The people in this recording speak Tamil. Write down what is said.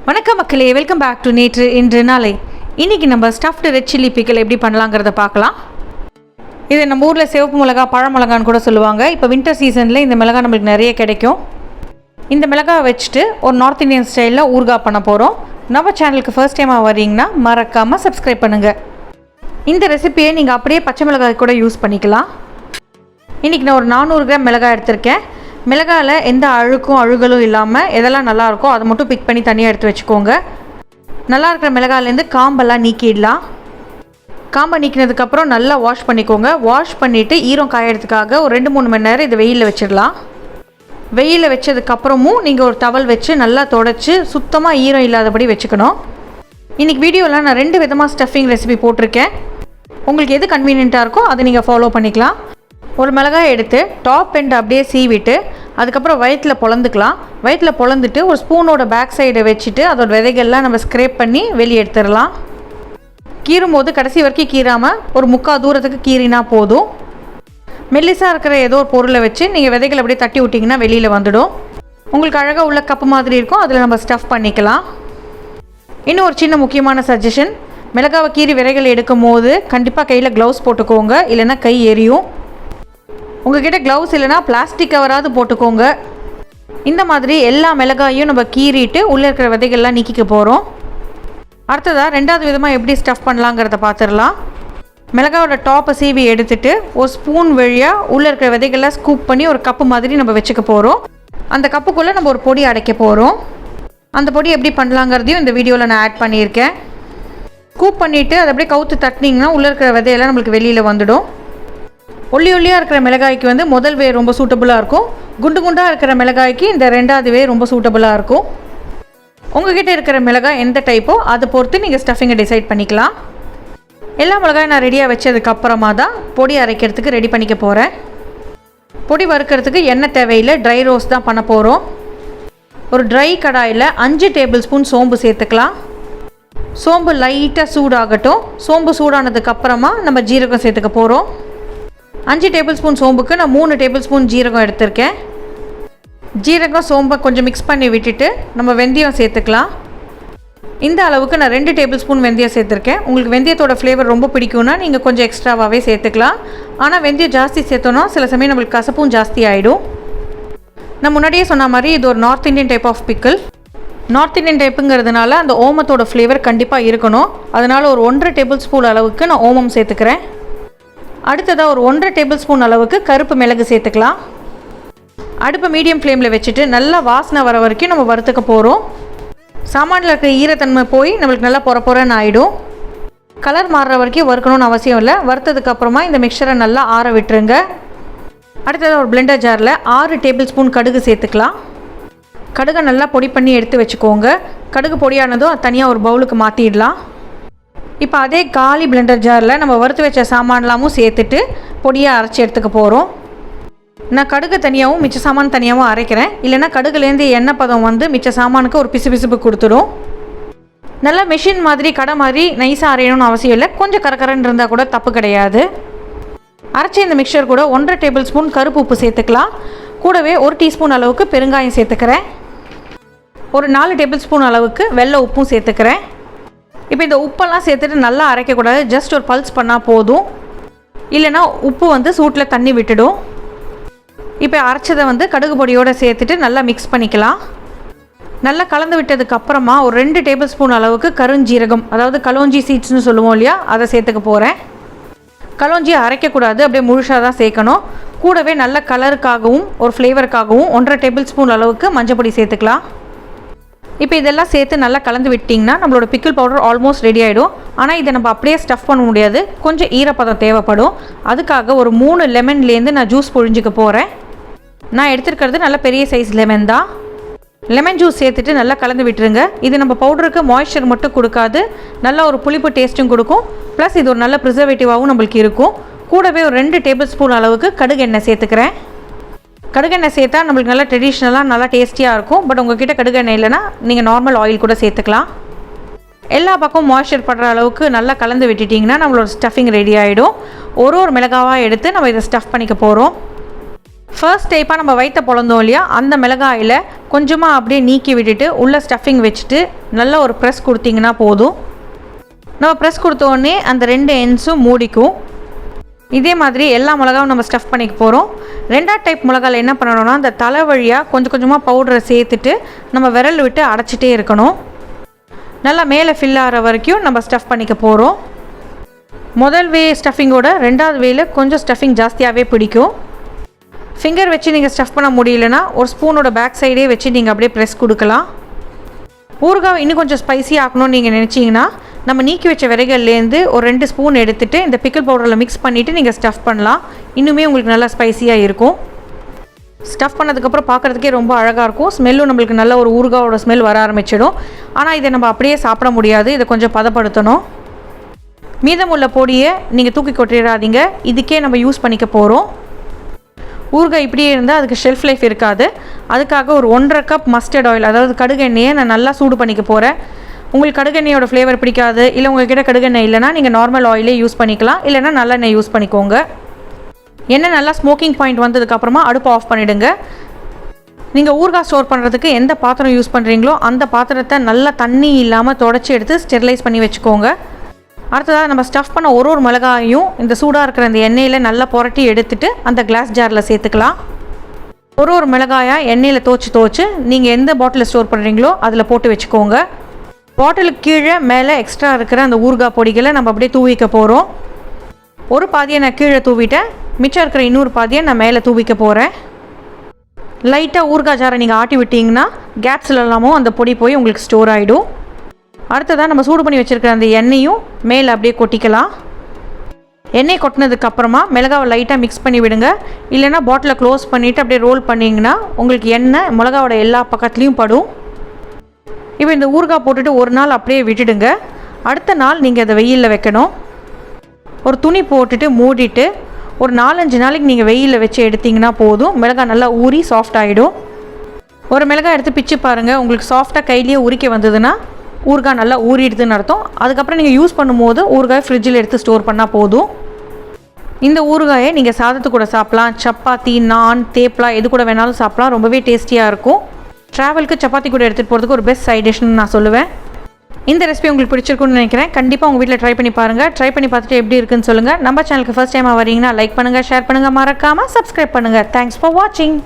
வணக்கம் மக்களே, வெல்கம் பேக் டு நேற்று இன்று நாளை. இன்றைக்கி நம்ம ஸ்டஃப்டு ரெட் சில்லி பிக்கல் எப்படி பண்ணலாங்கிறத பார்க்கலாம். இது நம்ம ஊரில் சிவப்பு மிளகா, பழமிளகான்னு கூட சொல்லுவாங்க. இப்போ வின்டர் சீசனில் இந்த மிளகா நம்மளுக்கு நிறைய கிடைக்கும். இந்த மிளகாவை வச்சுட்டு ஒரு நார்த் இந்தியன் ஸ்டைலில் ஊறுகாய் பண்ண போகிறோம். நம்ம சேனலுக்கு ஃபர்ஸ்ட் டைமாக வரீங்கன்னா மறக்காமல் சப்ஸ்கிரைப் பண்ணுங்கள். இந்த ரெசிபியை நீங்கள் அப்படியே பச்சை மிளகாய் கூட யூஸ் பண்ணிக்கலாம். இன்றைக்கி நான் ஒரு 400 கிராம் மிளகாய் எடுத்திருக்கேன். மிளகாயில் எந்த அழுகலும் இல்லாமல் எதெல்லாம் நல்லாயிருக்கோ அதை மட்டும் பிக் பண்ணி தனியாக எடுத்து வச்சுக்கோங்க. நல்லா இருக்கிற மிளகாயிலேருந்து காம்பெல்லாம் நீக்கிடலாம். காம்பை நீக்கினதுக்கப்புறம் நல்லா வாஷ் பண்ணிக்கோங்க. வாஷ் பண்ணிவிட்டு ஈரம் காயறதுக்காக ஒரு 2-3 மணி நேரம் இதை வெயிலில் வச்சிடலாம். வெயிலில் வச்சதுக்கப்புறமும் நீங்கள் ஒரு டவல் வச்சு நல்லா தொடச்சி சுத்தமாக ஈரம் இல்லாதபடி வச்சுக்கணும். இன்றைக்கி வீடியோவில் நான் 2 விதமாக ஸ்டஃபிங் ரெசிபி போட்டிருக்கேன். உங்களுக்கு எது கன்வீனியண்ட்டாக இருக்கோ அதை நீங்கள் ஃபாலோ பண்ணிக்கலாம். ஒரு மிளகாய் எடுத்து டாப் எண்ட் அப்படியே சீவிட்டு அதுக்கப்புறம் வயிற்றில் பொழந்துக்கலாம். வயிற்றில் பொழந்துட்டு ஒரு ஸ்பூனோட பேக் சைடை வச்சுட்டு அதோட விதைகள்லாம் நம்ம ஸ்க்ரேப் பண்ணி வெளியே எடுத்துடலாம். கீறும் போது கடைசி வரைக்கும் கீறாமல் ஒரு 3/4 தூரத்துக்கு கீறினா போதும். மெல்லிசாக இருக்கிற ஏதோ ஒரு பொருளை வச்சு நீங்கள் விதைகள் அப்படியே தட்டி விட்டிங்கன்னா வெளியில் வந்துடும். உங்களுக்கு அழகாக உள்ள கப்பு மாதிரி இருக்கும், அதில் நம்ம ஸ்டஃப் பண்ணிக்கலாம். இன்னும் ஒரு சின்ன முக்கியமான சஜஷன், மிளகாவை கீறி விதைகள் எடுக்கும் போது கண்டிப்பாக கையில் க்ளவுஸ் போட்டுக்கோங்க, இல்லைன்னா கை எரியும். உங்கள்கிட்ட க்ளவுஸ் இல்லைனா பிளாஸ்டிக் கவராது போட்டுக்கோங்க. இந்த மாதிரி எல்லா மிளகாயும் நம்ம கீறிட்டு உள்ளே இருக்கிற விதைகள்லாம் நீக்கிக்க போகிறோம். அடுத்ததாக 2வது விதமாக எப்படி ஸ்டஃப் பண்ணலாங்கிறத பார்த்துடலாம். மிளகாயோட டாப்பை சீவி எடுத்துகிட்டு ஒரு ஸ்பூன் வழியாக உள்ளே இருக்கிற விதைகள்லாம் ஸ்கூப் பண்ணி ஒரு கப்பு மாதிரி நம்ம வச்சுக்க போகிறோம். அந்த கப்புக்குள்ளே நம்ம ஒரு பொடி அடைக்க போகிறோம். அந்த பொடி எப்படி பண்ணலாங்கிறதையும் இந்த வீடியோவில் நான் ஆட் பண்ணியிருக்கேன். ஸ்கூப் பண்ணிவிட்டு அதை அப்படியே கவுத்து தட்டினீங்கன்னா உள்ளே இருக்கிற விதையெல்லாம் நம்மளுக்கு வெளியில் வந்துடும். ஒல்லியாக இருக்கிற மிளகாய்க்கு வந்து முதல் வே ரொம்ப சூட்டபுளாக இருக்கும். குண்டாக இருக்கிற மிளகாய்க்கு இந்த 2வது வே ரொம்ப சூட்டபுளாக இருக்கும். உங்கள்கிட்ட இருக்கிற மிளகாய் எந்த டைப்போ அதை பொறுத்து நீங்கள் ஸ்டஃபிங்கை டிசைட் பண்ணிக்கலாம். எல்லா மிளகாயும் நான் ரெடியாக வச்சதுக்கப்புறமா தான் பொடி அரைக்கிறதுக்கு ரெடி பண்ணிக்க போகிறேன். பொடி வறுக்கிறதுக்கு எண்ணெய் தேவையில்லை, ட்ரை ரோஸ்ட் தான் பண்ண போகிறோம். ஒரு ட்ரை கடாயில் 5 டேபிள் ஸ்பூன் சோம்பு சேர்த்துக்கலாம். சோம்பு லைட்டாக சூடாகட்டும். சோம்பு சூடானதுக்கப்புறமா நம்ம ஜீரகம் சேர்த்துக்க போகிறோம். 5 டேபிள் ஸ்பூன் சோம்புக்கு நான் 3 டேபிள் ஸ்பூன் ஜீரகம் எடுத்திருக்கேன். ஜீரகம் சோம்பை கொஞ்சம் மிக்ஸ் பண்ணி விட்டுட்டு நம்ம வெந்தயம் சேர்த்துக்கலாம். இந்த அளவுக்கு நான் 2 டேபிள் ஸ்பூன் வெந்தயம் சேர்த்துருக்கேன். உங்களுக்கு வெந்தயத்தோட ஃப்ளேவர் ரொம்ப பிடிக்கும்னா நீங்கள் கொஞ்சம் எக்ஸ்ட்ராவாகவே சேர்த்துக்கலாம். ஆனால் வெந்தயம் ஜாஸ்தி சேர்த்தோன்னா சில சமயம் நம்மளுக்கு கசப்பும் ஜாஸ்தி ஆகிடும். நான் முன்னாடியே சொன்ன மாதிரி இது ஒரு north Indian type of pickle. North Indian டைப்புங்கிறதுனால அந்த ஓமத்தோட ஃப்ளேவர் கண்டிப்பாக இருக்கணும். அதனால் ஒரு 1.5 டேபிள் ஸ்பூன் அளவுக்கு நான் ஓமம் சேர்த்துக்கிறேன். அடுத்ததாக ஒரு 1.5 டேபிள் ஸ்பூன் அளவுக்கு கருப்பு மிளகு சேர்த்துக்கலாம். அடுப்பை மீடியம் ஃப்ளேமில் வச்சுட்டு நல்லா வாசனை வர வரைக்கும் நம்ம வறுத்துக்க போகிறோம். சாமானில் இருக்கிற ஈரத்தன்மை போய் நம்மளுக்கு நல்லா பொறன்னு ஆகிடும். கலர் மாறுற வரைக்கும் வறுக்கணும்னு அவசியம் இல்லை. வறுத்ததுக்கப்புறமா இந்த மிக்சரை நல்லா ஆற விட்டுருங்க. அடுத்ததாக ஒரு பிளெண்டர் ஜாரில் 6 டேபிள் ஸ்பூன் கடுகு சேர்த்துக்கலாம். கடுகை நல்லா பொடி பண்ணி எடுத்து வச்சுக்கோங்க. கடுகு பொடியானதும் அது தனியாக ஒரு பவுலுக்கு மாற்றிடலாம். இப்போ அதே காலி பிளெண்டர் ஜாரில் நம்ம வறுத்து வச்ச சாமான்லாமும் சேர்த்துட்டு பொடியாக அரைச்சி எடுத்துக்க போகிறோம். நான் கடுகு தனியாகவும் மிச்ச சாமான் தனியாகவும் அரைக்கிறேன். இல்லைனா கடுகுலேருந்து எண்ணெய் பதம் வந்து மிச்ச சாமானுக்கு ஒரு பிசுபிசுப்பு கொடுத்துடும். நல்லா மிஷின் மாதிரி கடை மாதிரி நைஸாக அரையணும்னு அவசியம் இல்லை. கொஞ்சம் கரகரன்னு இருந்தால் கூட தப்பு கிடையாது. அரைச்ச இந்த மிக்சர் கூட 1.5 டேபிள் ஸ்பூன் கருப்பு உப்பு சேர்த்துக்கலாம். கூடவே 1 டீஸ்பூன் அளவுக்கு பெருங்காயம் சேர்த்துக்கிறேன். ஒரு 4 டேபிள் ஸ்பூன் அளவுக்கு வெள்ளை உப்பும் சேர்த்துக்கிறேன். இப்போ இந்த உப்பெல்லாம் சேர்த்துட்டு நல்லா அரைக்கக்கூடாது, ஜஸ்ட் ஒரு பல்ஸ் பண்ணால் போதும். இல்லைனா உப்பு வந்து சூட்டில் தண்ணி விட்டுடும். இப்போ அரைச்சதை வந்து கடுகு பொடியோடு சேர்த்துட்டு நல்லா மிக்ஸ் பண்ணிக்கலாம். நல்லா கலந்து விட்டதுக்கப்புறமா ஒரு 2 டேபிள் ஸ்பூன் அளவுக்கு கருஞ்சீரகம், அதாவது கலோஞ்சி சீட்ஸ்னு சொல்லுவோம் இல்லையா, அதை சேர்த்துக்க போகிறேன். கலோஞ்சியை அரைக்கக்கூடாது, அப்படியே முழுசாக தான் சேர்க்கணும். கூடவே நல்ல கலருக்காகவும் ஒரு ஃப்ளேவருக்காகவும் 1.5 டேபிள் ஸ்பூன் அளவுக்கு மஞ்சள் பொடி சேர்த்துக்கலாம். இப்போ இதெல்லாம் சேர்த்து நல்லா கலந்து விட்டிங்கன்னா நம்மளோட பிக்கிள் பவுடர் ஆல்மோஸ்ட் ரெடி ஆகிடும். ஆனால் இதை நம்ம அப்படியே ஸ்டஃப் பண்ண முடியாது, கொஞ்சம் ஈரப்பதம் தேவைப்படும். அதுக்காக ஒரு 3 லெமன்லேருந்து நான் ஜூஸ் பொழிஞ்சிக்க போகிறேன். நான் எடுத்துருக்கிறது நல்ல பெரிய சைஸ் லெமன் தான். லெமன் ஜூஸ் சேர்த்துட்டு நல்லா கலந்து விட்டுருங்க. இது நம்ம பவுடருக்கு மாய்ஸ்சர் மட்டும் கொடுக்காது, நல்லா ஒரு புளிப்பு டேஸ்ட்டும் கொடுக்கும். ப்ளஸ் இது ஒரு நல்ல ப்ரிசர்வேட்டிவாகவும் நம்மளுக்கு இருக்கும். கூடவே ஒரு 2 டேபிள் ஸ்பூன் அளவுக்கு கடுகு எண்ணெய் சேர்த்துக்கிறேன். கடுகெண்ணெய் சேர்த்தா நம்மளுக்கு நல்லா ட்ரெடிஷ்னலாக நல்லா டேஸ்டியாக இருக்கும். பட் உங்கள்கிட்ட கடுகெண்ணெய் இல்லைனா நீங்கள் நார்மல் ஆயில் கூட சேர்த்துக்கலாம். எல்லா பக்கம் மாய்ஸ்சர் படுற அளவுக்கு நல்லா கலந்து விட்டுட்டிங்கன்னா நம்மளோட ஸ்டஃபிங் ரெடி ஆகிடும். ஒரு மிளகாவாக எடுத்து நம்ம இதை ஸ்டஃப் பண்ணிக்க போகிறோம். ஃபர்ஸ்ட் டைப்பாக நம்ம வயிற்ற பொழந்தோம் இல்லையா, அந்த மிளகாயில் கொஞ்சமாக அப்படியே நீக்கி விட்டுட்டு உள்ளே ஸ்டஃபிங் வச்சுட்டு நல்லா ஒரு ப்ரெஸ் கொடுத்தீங்கன்னா போதும். நம்ம ப்ரெஸ் கொடுத்த உடனே அந்த 2 எண்ட்ஸும் மூடிக்கும். இதே மாதிரி எல்லா மிளகாவும் நம்ம ஸ்டஃப் பண்ணிக்க போகிறோம். 2ஆவது டைப் மிளகாவில் என்ன பண்ணணும்னா அந்த தலை வழியாக கொஞ்சம் கொஞ்சமாக பவுடரை சேர்த்துட்டு நம்ம விரல் விட்டு அடைச்சிட்டே இருக்கணும். நல்லா மேலே ஃபில் ஆகிற வரைக்கும் நம்ம ஸ்டஃப் பண்ணிக்க போகிறோம். முதல் வே ஸ்டஃபிங்கோட 2ஆவது வேயில் கொஞ்சம் ஸ்டஃபிங் ஜாஸ்தியாகவே பிடிக்கும். ஃபிங்கர் வச்சு நீங்கள் ஸ்டஃப் பண்ண முடியலன்னா ஒரு ஸ்பூனோட பேக் சைடே வச்சு நீங்கள் அப்படியே ப்ரெஸ் கொடுக்கலாம். ஊறுகாவை இன்னும் கொஞ்சம் ஸ்பைசி ஆக்கணும்னு நீங்கள் நினச்சிங்கன்னா நம்ம நீக்கி வச்ச விரைகள்லேருந்து ஒரு 2 ஸ்பூன் எடுத்துகிட்டு இந்த பிக்கிள் பவுடரில் மிக்ஸ் பண்ணிவிட்டு நீங்கள் ஸ்டஃப் பண்ணலாம். இன்னுமே உங்களுக்கு நல்லா ஸ்பைசியாக இருக்கும். ஸ்டஃப் பண்ணதுக்கப்புறம் பார்க்குறதுக்கே ரொம்ப அழகாக இருக்கும். ஸ்மெல்லும் நம்மளுக்கு நல்ல ஒரு ஊறுகாவோட ஸ்மெல் வர ஆரம்பிச்சிடும். ஆனால் இதை நம்ம அப்படியே சாப்பிட முடியாது. இதை கொஞ்சம் பதப்படுத்தணும். மீதமுள்ள பொடியை நீங்கள் தூக்கி கொட்டிடாதீங்க. இதுக்கே நம்ம யூஸ் பண்ணிக்க போகிறோம். ஊறுகாய் இப்படியே இருந்தால் அதுக்கு ஷெல்ஃப் லைஃப் இருக்காது. அதுக்காக ஒரு 1.5 கப் மஸ்டர்ட் ஆயில், அதாவது கடுகு எண்ணெயை நான் நல்லா சூடு பண்ணிக்க போகிறேன். உங்களுக்கு கடுகு எண்ணெயோட ஃப்ளேவர் பிடிக்காது, இல்லை உங்கள்கிட்ட கடுகு எண்ணெய் இல்லைனா நீங்கள் நார்மல் ஆயிலே யூஸ் பண்ணிக்கலாம், இல்லைனா நல்லெண்ணெய் யூஸ் பண்ணிக்கோங்க. எண்ணெய் நல்லா ஸ்மோக்கிங் பாயிண்ட் வந்ததுக்கப்புறமா அடுப்பு ஆஃப் பண்ணிவிடுங்க. நீங்கள் ஊறுகாய் ஸ்டோர் பண்ணுறதுக்கு எந்த பாத்திரம் யூஸ் பண்ணுறீங்களோ அந்த பாத்திரத்தை நல்லா தண்ணி இல்லாமல் தொடச்சி எடுத்து ஸ்டெரிலைஸ் பண்ணி வச்சுக்கோங்க. அடுத்ததாக நம்ம ஸ்டஃப் பண்ண ஒரு மிளகாயும் இந்த சூடாக இருக்கிற இந்த எண்ணெயில் நல்லா புரட்டி எடுத்துகிட்டு அந்த கிளாஸ் ஜாரில் சேர்த்துக்கலாம். ஒரு மிளகாயாக எண்ணெயில் துவச்சி நீங்கள் எந்த பாட்டிலில் ஸ்டோர் பண்ணுறீங்களோ அதில் போட்டு வச்சுக்கோங்க. பாட்டிலுக்கு கீழே மேலே எக்ஸ்ட்ரா இருக்கிற அந்த ஊறுகாய் பொடிகளை நம்ம அப்படியே தூவிக்க போகிறோம். ஒரு பாதியை நான் கீழே தூவிட்டேன், மிச்சம் இருக்கிற இன்னொரு பாதியை நான் மேலே தூவிக்க போகிறேன். லைட்டாக ஊறுகாய் ஜாரை நீங்கள் ஆட்டி விட்டிங்கன்னா கேப்ஸில் எல்லாமும் அந்த பொடி போய் உங்களுக்கு ஸ்டோர் ஆகிடும். அடுத்ததாக நம்ம சூடு பண்ணி வச்சுருக்கிற அந்த எண்ணெயும் மேலே அப்படியே கொட்டிக்கலாம். எண்ணெய் கொட்டினதுக்கப்புறமா மிளகாவை லைட்டாக மிக்ஸ் பண்ணி விடுங்க. இல்லைனா பாட்டிலை க்ளோஸ் பண்ணிவிட்டு அப்படியே ரோல் பண்ணிங்கன்னா உங்களுக்கு எண்ணெய் மிளகாவோட எல்லா பக்கத்துலேயும் படும். இப்போ இந்த ஊறுகாய் போட்டுட்டு ஒரு நாள் அப்படியே விட்டுடுங்க. அடுத்த நாள் நீங்கள் அதை வெயிலில் வைக்கணும். ஒரு துணி போட்டுட்டு மூடிட்டு ஒரு 4-5 நாளைக்கு நீங்கள் வெயிலில் வச்சு எடுத்திங்கன்னா போதும். மிளகாய் நல்லா ஊறி சாஃப்ட் ஆகிடும். ஒரு மிளகாய் எடுத்து பிச்சு பாருங்கள். உங்களுக்கு சாஃப்டாக கையிலேயே உரிக்க வந்ததுன்னா ஊறுகாய் நல்லா ஊறிடுதுன்னு அர்த்தம். அதுக்கப்புறம் நீங்கள் யூஸ் பண்ணும்போது ஊறுகாய் ஃப்ரிட்ஜில் எடுத்து ஸ்டோர் பண்ணால் போதும். இந்த ஊறுகாயை நீங்கள் சாதத்து கூட சாப்பிட்லாம், சப்பாத்தி, நான், தேப்லா எது கூட வேணாலும் சாப்பிட்லாம். ரொம்பவே டேஸ்டியாக இருக்கும். ட்ராவலுக்கு சப்பாத்தி கூட எடுத்துகிட்டு போகிறதுக்கு ஒரு பெஸ்ட் சைட் டிஷ்னு நான் சொல்லுவேன். இந்த ரெசிபி உங்களுக்கு பிடிச்சிருக்குன்னு நினைக்கிறேன். கண்டிப்பாக உங்கள் வீட்டில் ட்ரை பண்ணி பாருங்கள். ட்ரை பண்ணி பார்த்துட்டு எப்படி இருக்குன்னு சொல்லுங்கள். நம்ம சேனலுக்கு ஃபர்ஸ்ட் டைமாக வரீங்கன்னா லைக் பண்ணுங்கள், ஷேர் பண்ணுங்கள், மறக்காமல் சப்ஸ்கிரைப் பண்ணுங்கள். தேங்க்ஸ் ஃபார் வாட்சிங்.